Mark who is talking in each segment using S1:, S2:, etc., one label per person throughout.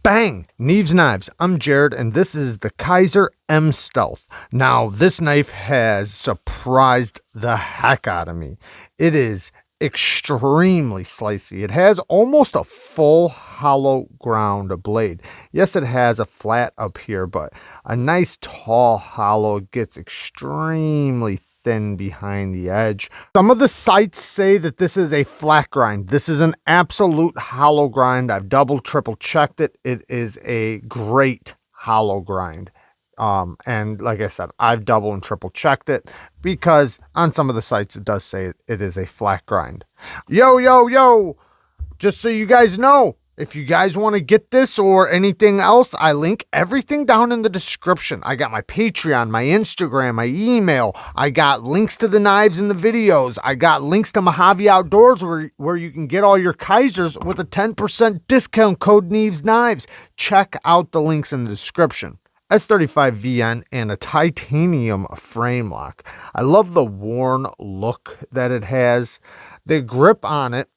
S1: Bang! Neeves Knives. I'm Jared, and this is the Kizer M Stealth. Now, this knife has surprised the heck out of me. It is extremely slicey. It has almost a full hollow ground blade. Yes, it has a flat up here, but a nice tall hollow. Gets extremely thin behind the edge. Some of the sites say that this is a flat grind. This is an absolute hollow grind. I've double, triple checked it. It is a great hollow grind. And like I said, I've double and triple checked it because on some of the sites it does say it is a flat grind. Yo, just so you guys know, if you guys want to get this or anything else, I link everything down in the description. I got my Patreon, my Instagram, my email. I got links to the knives and the videos. I got links to MOJAVE Outdoors where you can get all your Kizers with a 10% discount code Neeves Knives. Check out the links in the description. S35VN and a titanium frame lock. I love the worn look that it has. The grip on it,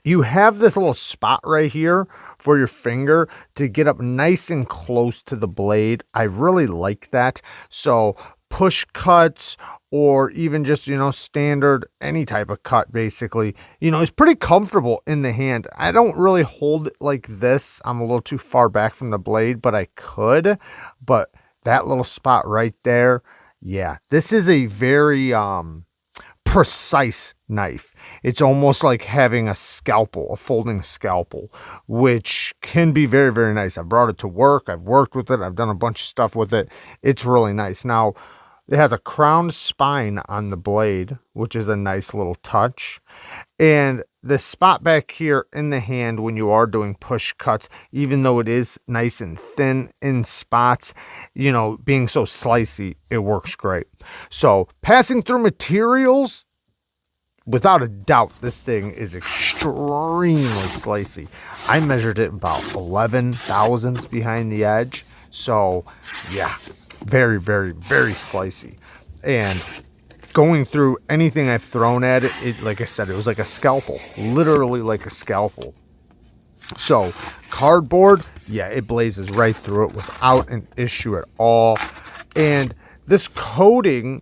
S1: you have this little spot right here for your finger to get up nice and close to the blade. I really like that. So push cuts or even just, standard, any type of cut basically, it's pretty comfortable in the hand. I don't really hold it like this. I'm a little too far back from the blade, but I could. But that little spot right there, yeah, this is a very precise knife. It's almost like having a scalpel, a folding scalpel, which can be very, very nice. I brought it to work. I've worked with it. I've done a bunch of stuff with it. It's really nice. Now, it has a crowned spine on the blade, which is a nice little touch. And the spot back here in the hand when you are doing push cuts, even though it is nice and thin in spots, being so slicey, it works great. So passing through materials, without a doubt, this thing is extremely slicey. I measured it about 11 thousandths behind the edge. So yeah, very, very, very slicey. And going through anything I've thrown at it, like I said, it was like a scalpel, literally like a scalpel. So cardboard, yeah, it blazes right through it without an issue at all. And this coating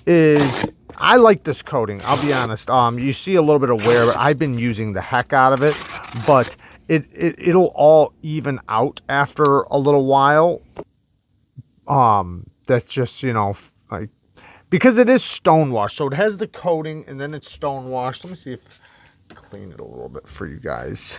S1: is, I like this coating, I'll be honest. You see a little bit of wear, but I've been using the heck out of it. But it'll all even out after a little while. That's just, like, because it is stone washed. So it has the coating and then it's stone washed. Let me see if I clean it a little bit for you guys.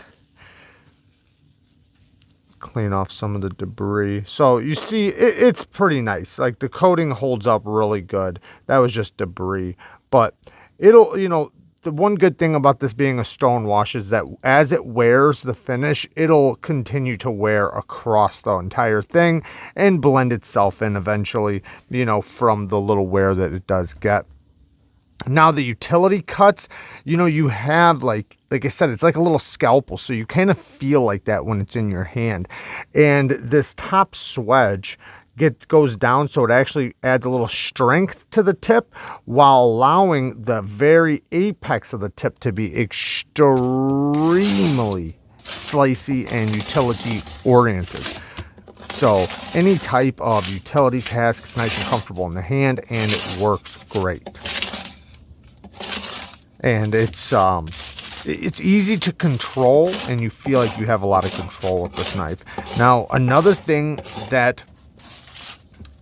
S1: Clean off some of the debris. So you see, it's pretty nice. Like the coating holds up really good. That was just debris. But it'll, the one good thing about this being a stone wash is that as it wears the finish, it'll continue to wear across the entire thing and blend itself in eventually, from the little wear that it does get. Now the utility cuts, you have like I said, it's like a little scalpel. So you kind of feel like that when it's in your hand. And this top swedge goes down, so it actually adds a little strength to the tip while allowing the very apex of the tip to be extremely slicey and utility oriented. So any type of utility task is nice and comfortable in the hand, and it works great. And it's easy to control, and you feel like you have a lot of control with this knife. Now, another thing that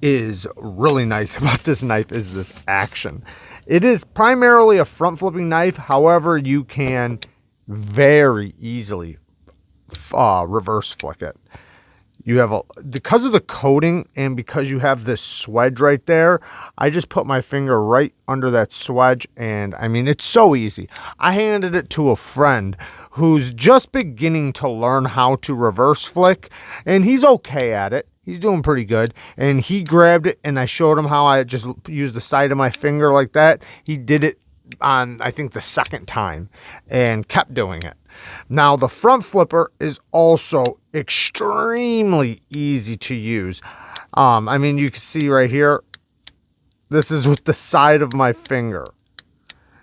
S1: is really nice about this knife is this action. It is primarily a front flipping knife. However, you can very easily reverse flick it. You have because of the coating and because you have this swedge right there, I just put my finger right under that swedge, and I mean, it's so easy. I handed it to a friend who's just beginning to learn how to reverse flick, and he's okay at it. He's doing pretty good. And he grabbed it, and I showed him how I just used the side of my finger like that. He did it on, I think, the second time and kept doing it. Now, the front flipper is also extremely easy to use. I mean, you can see right here, this is with the side of my finger.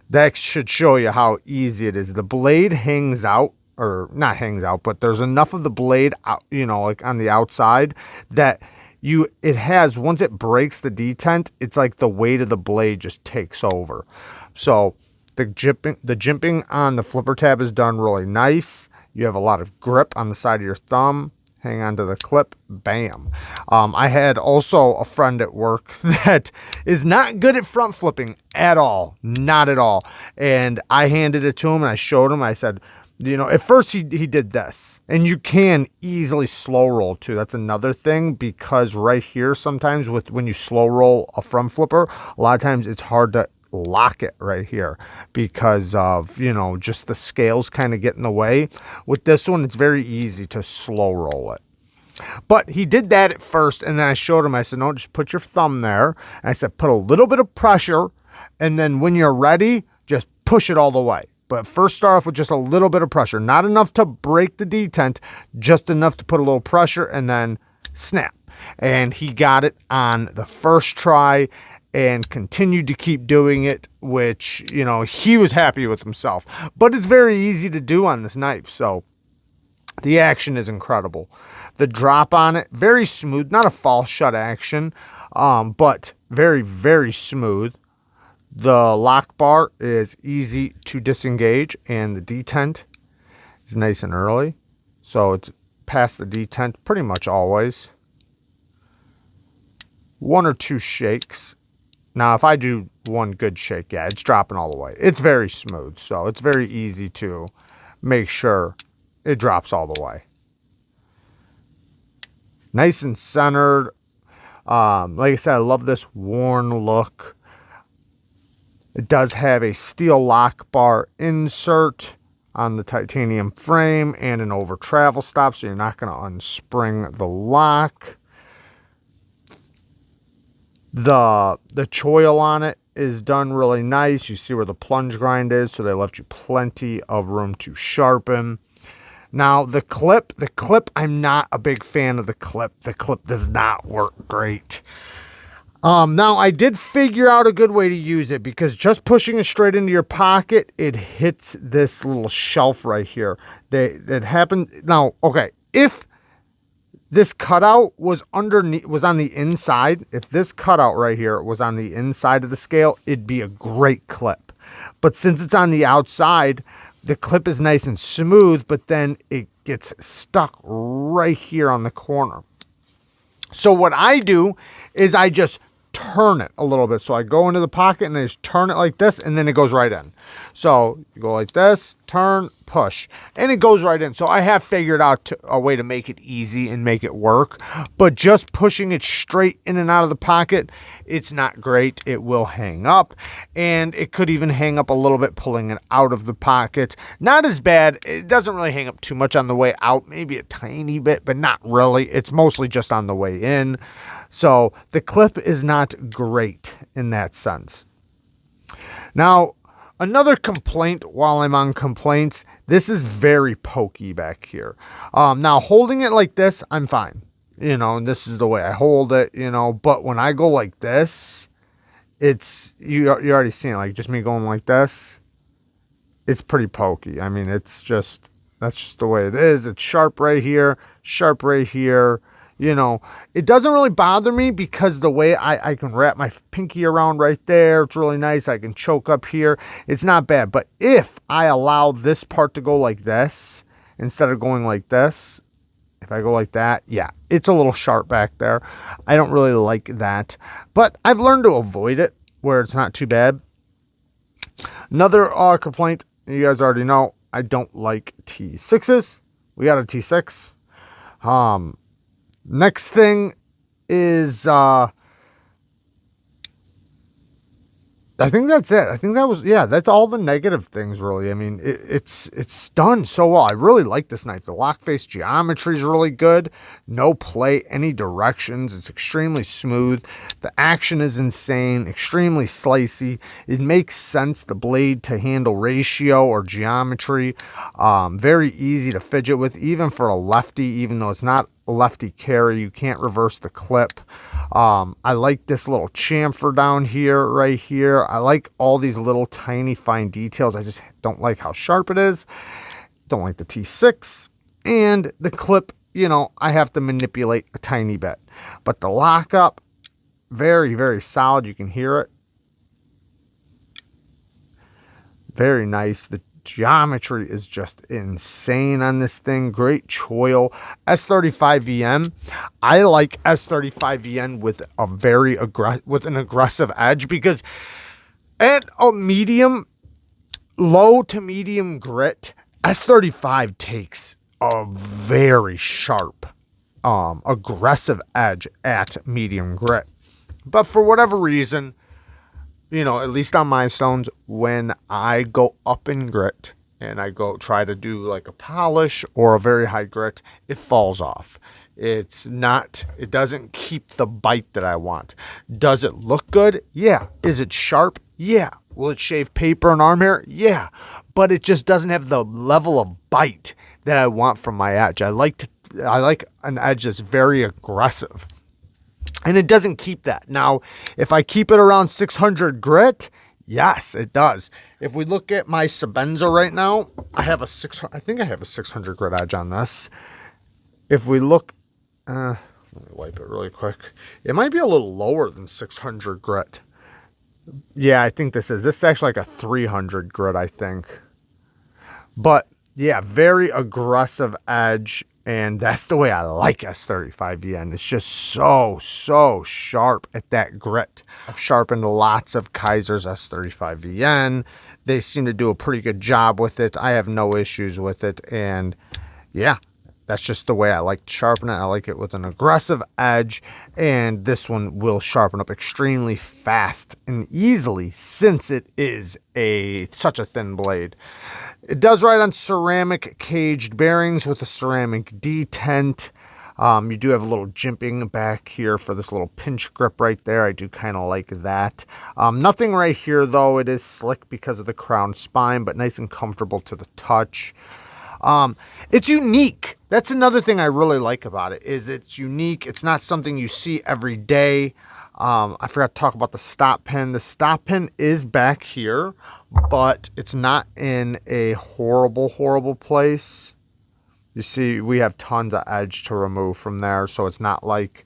S1: That should show you how easy it is. The blade hangs out or not hangs out, but there's enough of the blade out, you know, like on the outside that it has, once it breaks the detent, it's like the weight of the blade just takes over. So the jimping on the flipper tab is done really nice. You have a lot of grip on the side of your thumb. Hang on to the clip, bam. I had also a friend at work that is not good at front flipping at all, not at all. And I handed it to him and I showed him, I said, you know, at first he did this, and you can easily slow roll too. That's another thing, because right here, sometimes when you slow roll a front flipper, a lot of times it's hard to lock it right here because of, you know, just the scales kind of get in the way. With this one, it's very easy to slow roll it. But he did that at first, and then I showed him, I said, no, just put your thumb there. And I said, put a little bit of pressure, and then when you're ready, just push it all the way. But first start off with just a little bit of pressure, not enough to break the detent, just enough to put a little pressure, and then snap. And he got it on the first try and continued to keep doing it, which, you know, he was happy with himself. But it's very easy to do on this knife, so the action is incredible. The drop on it, very smooth, not a false shut action, but very, very smooth. The lock bar is easy to disengage, and the detent is nice and early. So it's past the detent pretty much always. One or two shakes. Now, if I do one good shake, yeah, it's dropping all the way. It's very smooth, so it's very easy to make sure it drops all the way. Nice and centered. Like I said, I love this worn look. It does have a steel lock bar insert on the titanium frame and an over travel stop, so you're not going to unspring the lock. The choil on it is done really nice. You see where the plunge grind is, so they left you plenty of room to sharpen. Now, the clip, I'm not a big fan of the clip. The clip does not work great. Now, I did figure out a good way to use it, because just pushing it straight into your pocket, it hits this little shelf right here. That happened. Now, okay, if this cutout was underneath, was on the inside, if this cutout right here was on the inside of the scale, it'd be a great clip. But since it's on the outside, the clip is nice and smooth, but then it gets stuck right here on the corner. So what I do is I just turn it a little bit. So I go into the pocket and I just turn it like this, and then it goes right in. So you go like this, turn, push, and it goes right in. So I have figured out a way to make it easy and make it work, but just pushing it straight in and out of the pocket, it's not great. It will hang up, and it could even hang up a little bit pulling it out of the pocket. Not as bad. It doesn't really hang up too much on the way out, maybe a tiny bit, but not really. It's mostly just on the way in. So the clip is not great in that sense. Now, another complaint while I'm on complaints, this is very pokey back here. Now, holding it like this, I'm fine. You know, and this is the way I hold it, you know. But when I go like this, it's, you're already seeing it, like just me going like this. It's pretty pokey. I mean, it's just, that's just the way it is. It's sharp right here, sharp right here. You know, it doesn't really bother me because the way I can wrap my pinky around right there, it's really nice. I can choke up here. It's not bad. But if I allow this part to go like this, instead of going like this, if I go like that, yeah, it's a little sharp back there. I don't really like that. But I've learned to avoid it where it's not too bad. Another complaint, you guys already know, I don't like T6s. We got a T6. Next thing is, I think that's it. I think that was, yeah, that's all the negative things, really. I mean, it's done so well. I really like this knife. The lock face geometry is really good. No play, any directions. It's extremely smooth. The action is insane, extremely slicey. It makes sense, the blade to handle ratio or geometry. Very easy to fidget with, even for a lefty, even though it's not a lefty carry. You can't reverse the clip. I like this little chamfer down here, right here. I like all these little tiny fine details. I just don't like how sharp it is. Don't like the T6. And the clip, you know, I have to manipulate a tiny bit. But the lockup, very, very solid. You can hear it. Very nice. The geometry is just insane on this thing. Great choil. S35VN. I like S35VN with a very an aggressive edge, because at a medium, low to medium grit, S35 takes a very sharp, aggressive edge at medium grit. But for whatever reason, you know, at least on my stones, when I go up in grit and I go try to do like a polish or a very high grit, it falls off. It doesn't keep the bite that I want. Does it look good? Yeah. Is it sharp? Yeah. Will it shave paper and arm hair? Yeah. But it just doesn't have the level of bite that I want from my edge. I like an edge that's very aggressive. And it doesn't keep that. Now, if I keep it around 600 grit, yes, it does. If we look at my Sebenza right now, I think I have a 600 grit edge on this. If we look, let me wipe it really quick. It might be a little lower than 600 grit. Yeah, I think this is actually like a 300 grit, I think. But yeah, very aggressive edge. And that's the way I like S35VN. It's just so sharp at that grit. I've sharpened lots of Kizer's S35VN. They seem to do a pretty good job with it. I have no issues with it. And yeah, that's just the way I like to sharpen it. I like it with an aggressive edge. And this one will sharpen up extremely fast and easily, since it is such a thin blade. It does ride on ceramic caged bearings with a ceramic detent. You do have a little jimping back here for this little pinch grip right there. I do kind of like that. Nothing right here, though. It is slick because of the crown spine, but nice and comfortable to the touch. It's unique. That's another thing I really like about it, is it's unique. It's not something you see every day. I forgot to talk about the stop pin. The stop pin is back here, but it's not in a horrible place. You see, we have tons of edge to remove from there, so it's not like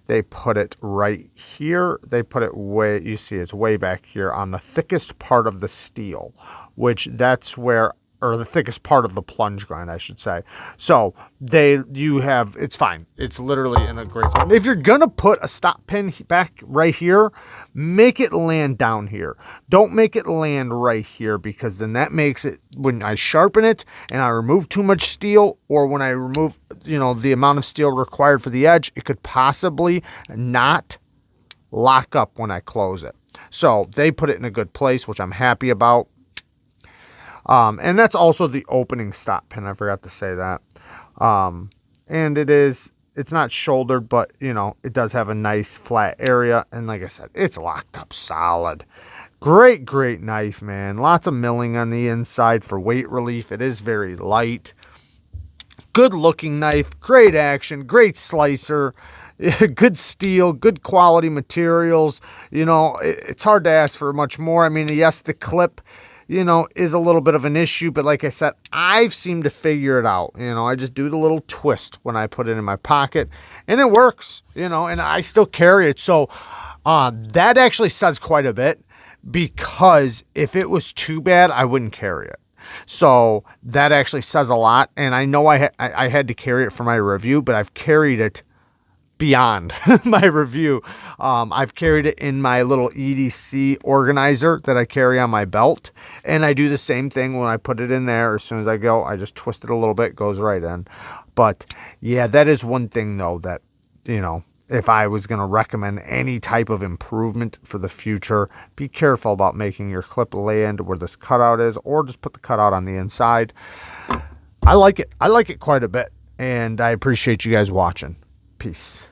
S1: they put it right here. They put it you see it's way back here on the thickest part of the steel, which that's where, or the thickest part of the plunge grind, I should say. So it's fine. It's literally in a great spot. If you're gonna put a stop pin back right here, make it land down here. Don't make it land right here, because then that makes it, when I sharpen it and I remove too much steel, or when I remove, you know, the amount of steel required for the edge, it could possibly not lock up when I close it. So they put it in a good place, which I'm happy about. And that's also the opening stop pin. I forgot to say that. And it's not shouldered, but you know, it does have a nice flat area. And like I said, it's locked up solid. Great knife, man. Lots of milling on the inside for weight relief. It is very light. Good looking knife, great action, great slicer, good steel, good quality materials. You know, it's hard to ask for much more. I mean, yes, the clip, you know, is a little bit of an issue, but like I said, I've seemed to figure it out. You know, I just do the little twist when I put it in my pocket, and it works, you know, and I still carry it. So that actually says quite a bit, because if it was too bad, I wouldn't carry it. So that actually says a lot. And I know I had to carry it for my review, but I've carried it beyond my review. I've carried it in my little EDC organizer that I carry on my belt, and I do the same thing when I put it in there. As soon as I go, I just twist it a little bit, goes right in. But yeah, that is one thing though that, you know, if I was going to recommend any type of improvement for the future, be careful about making your clip land where this cutout is, or just put the cutout on the inside. I like it. I like it quite a bit, and I appreciate you guys watching. Peace.